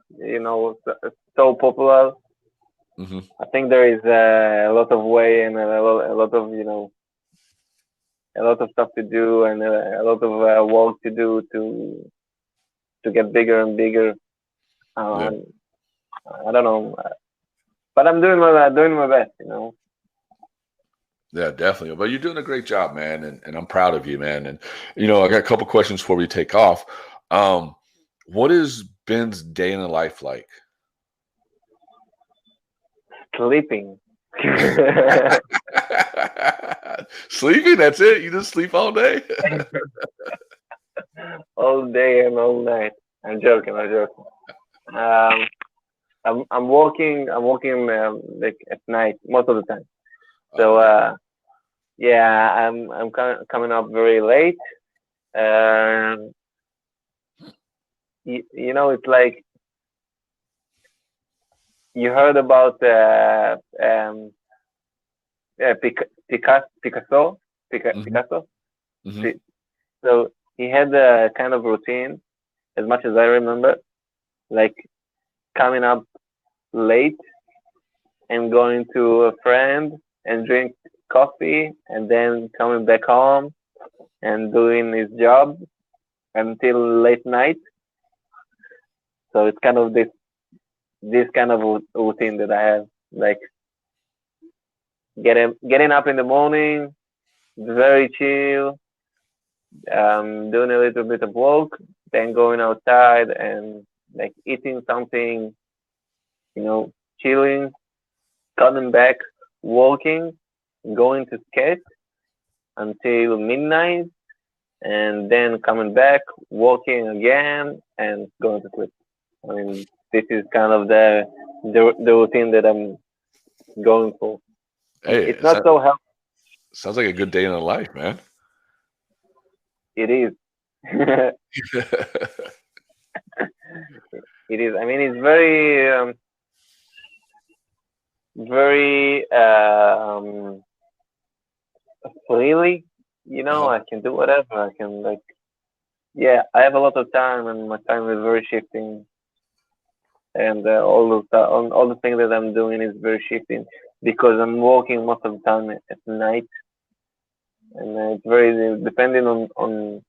so popular. Mm-hmm. I think there is a lot of way and a lot of a lot of stuff to do, and a lot of work to do to get bigger and bigger. Yeah. I don't know, but I'm doing my best. Yeah, definitely. But you're doing a great job, man, and I'm proud of you, man. And I got a couple questions before we take off. What is Ben's day in the life like? Sleeping. Sleeping? That's it? You just sleep all day? All day and all night. I'm joking. I'm working like at night most of the time. So yeah, I'm coming up very late. It's like, you heard about Picasso. Picasso. Mm-hmm. So he had a kind of routine, as much as I remember, like coming up late and going to a friend and drink coffee, and then coming back home and doing his job until late night. So it's kind of this kind of routine that I have, like getting up in the morning, very chill, doing a little bit of work, then going outside and like eating something, chilling, coming back, walking, going to skate until midnight, and then coming back, walking again, and going to sleep. I mean, this is kind of the routine that I'm going for. Hey, it's not so healthy. Sounds like a good day in the life, man. It is. It is. I mean, it's very, very freely. I can do whatever. I can I have a lot of time, and my time is very shifting, and all the things that I'm doing is very shifting because I'm working most of the time at night. and it's very depending on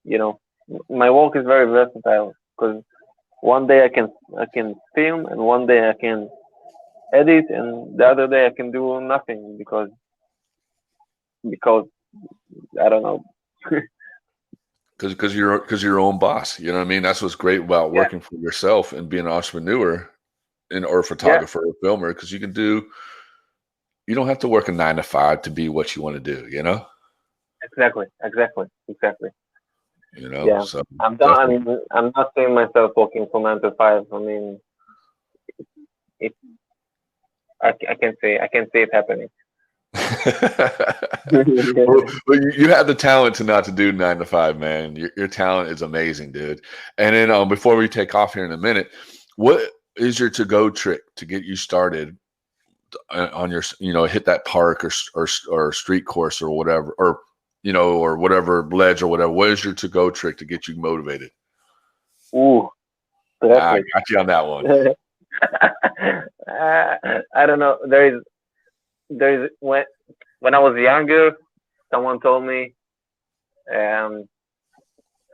you know, my work is very versatile because one day I can film, and one day I can edit, and the other day I can do nothing because I don't know. Because you're your own boss. You know what I mean? That's what's great about Yeah, working for yourself and being an entrepreneur or yeah, photographer or filmer, because you don't have to work a 9 to 5 to be what you want to do, you know? exactly. You know, Yeah, so I'm done. definitely. I'm not seeing myself working from 9 to 5. I mean, it. I can see it happening. Well, you have the talent to not to do 9 to 5, man. Your talent is amazing, dude. And then before we take off here in a minute, what is your to-go trick to get you started on your, hit that park or street course or whatever, or or whatever ledge or whatever? What is your to-go trick to get you motivated? Ooh, I correctly. got you on that one. I don't know. There is when I was younger, someone told me, um,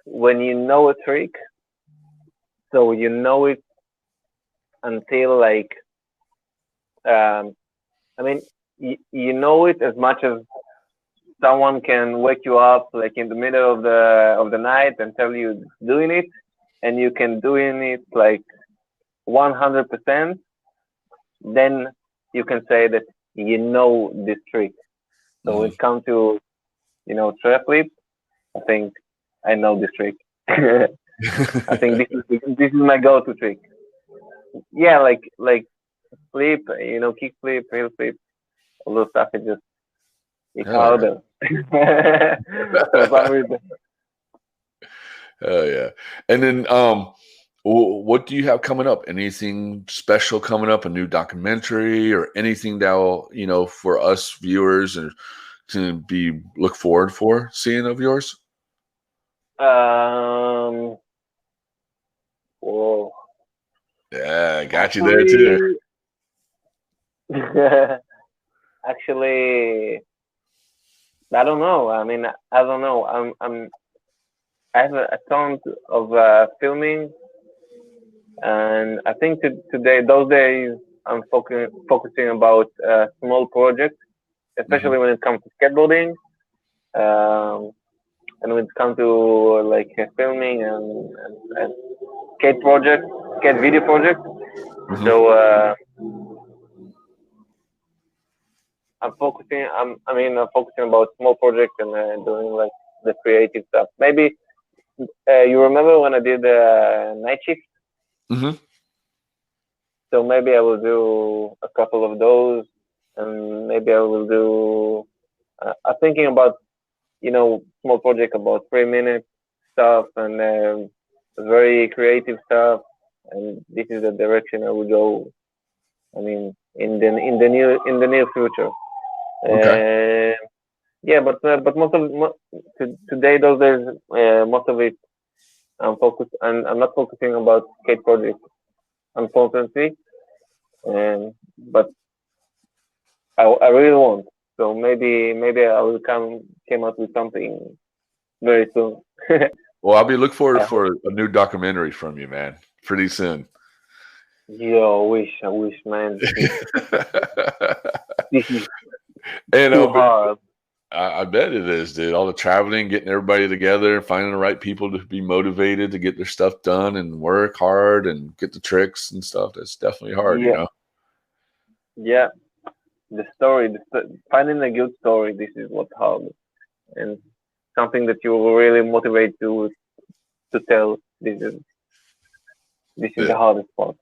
when you know a trick, so you know it until like, um, I mean, you know it as much as someone can wake you up like in the middle of the night and tell you doing it, and you can doing it like 100%. Then you can say that you know this trick. So when Mhm. it comes to tray flip, I think I know this trick. I think this is my go-to trick. Yeah, like flip, kick flip, heel flip, all those stuff. It's Hell yeah. harder for some reason. Hell yeah. And then what do you have coming up? Anything special coming up? A new documentary or anything that will, for us viewers and to be look forward for seeing of yours? Um, Whoa. Yeah, I got you there too. Actually, actually, I don't know. I mean, I don't know. I have a ton of filming, and I think today, those days, I'm focusing about small projects, Hmm. especially when it comes to skateboarding, and when it comes to like filming and skate video project. Hmm. So I'm focusing about small projects and doing like the creative stuff. Maybe you remember when I did night shift? Hmm. So maybe I will do a couple of those, and maybe I will do. I'm thinking about small project about 3 minutes stuff and very creative stuff, and this is the direction I will go. I mean, in the near future. Okay. Uh, yeah, but today those days, most of it I'm not focusing about skate projects, unfortunately. But I really want. So maybe I will came out with something very soon. Well, I'll be look forward I hope. for a new documentary from you, man, pretty soon. Yo, I wish, man. This is And too but hard. I bet it is, dude. All the traveling, getting everybody together, finding the right people to be motivated to get their stuff done and work hard and get the tricks and stuff. That's definitely hard, you Yeah, know? yeah. The story, finding a good story. This is what's hard, and something that you will really motivate to tell. This is the Yeah. hardest part.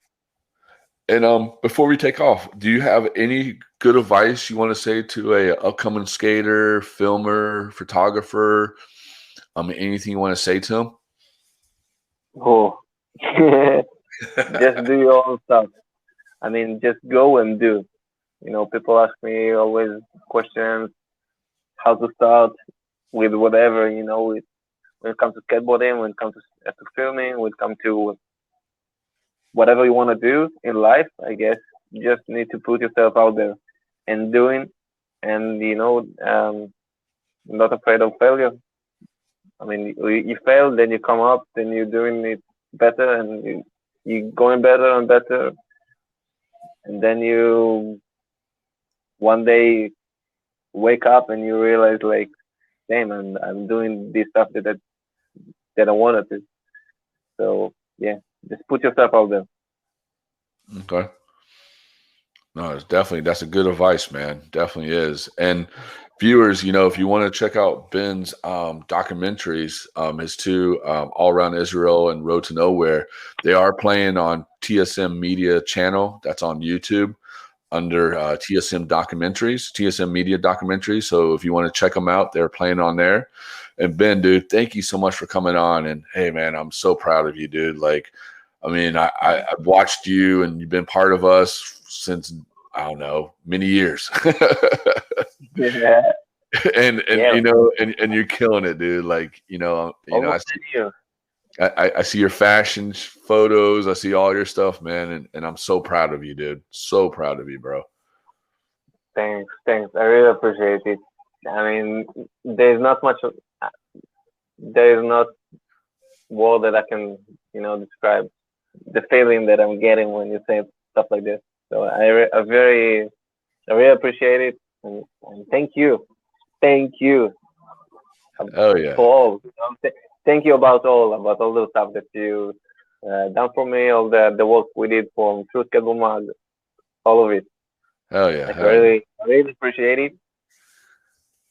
And before we take off, do you have any good advice you want to say to a upcoming skater, filmer, photographer? Anything you want to say to Oh, just them? do your own stuff. I mean, just go and do. People ask me always questions how to start with whatever. When it comes to skateboarding, when it comes to filming, when it comes to whatever you want to do in life. I guess you just need to put yourself out there and doing, and not afraid of failure. I mean, you fail, then you come up, then you're doing it better, and you're going better and better, and then you one day wake up and you realize like, damn, I'm doing this stuff that I wanted to. So yeah, just put yourself out there. Okay. No, it's definitely, that's a good advice, man. Definitely is. And viewers, you know, if you want to check out Ben's documentaries, his two, All Around Israel and Road to Nowhere, they are playing on TSM Media channel. That's on YouTube under TSM Documentaries, TSM Media Documentaries. So if you want to check them out, they're playing on there. And Ben, dude, thank you so much for coming on. And hey, man, I'm so proud of you, dude. Like, I mean, I've watched you and you've been part of us since, I don't know, many years. Yeah. and Yeah. you know, and you're killing it, dude. Like, you know, I see your fashion photos. I see all your stuff, man. And I'm so proud of you, dude. So proud of you, bro. Thanks. I really appreciate it. I mean, there's not word that I can, describe the feeling that I'm getting when you say stuff like this. So I really appreciate it, and thank you. Oh yeah. For all. Thank you about all the stuff that you done for me, all the work we did from True Skateboard Mag, all of it. Hell yeah. Like, I really appreciate it.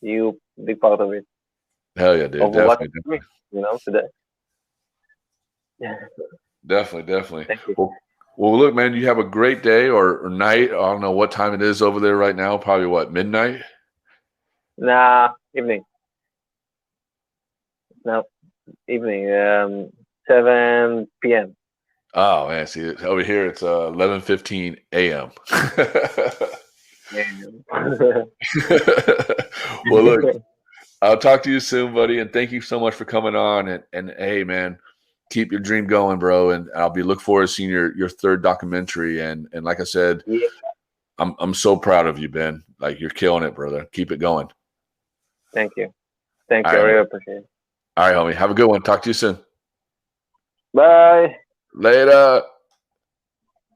You big part of it. Hell yeah, dude. Definitely. Today. Yeah. Definitely. Thank you. Well, look, man, you have a great day or night. I don't know what time it is over there right now. Probably what, midnight? Nah, evening. No, evening. 7 p.m. Oh man, see over here it's 11:15 a.m. Well, look, I'll talk to you soon, buddy, and thank you so much for coming on. And hey, man, keep your dream going, bro. And I'll be look forward to seeing your third documentary. And like I said, yeah. I'm so proud of you, Ben. Like, you're killing it, brother. Keep it going. Thank you. I really appreciate it. All right, homie. Have a good one. Talk to you soon. Bye. Later.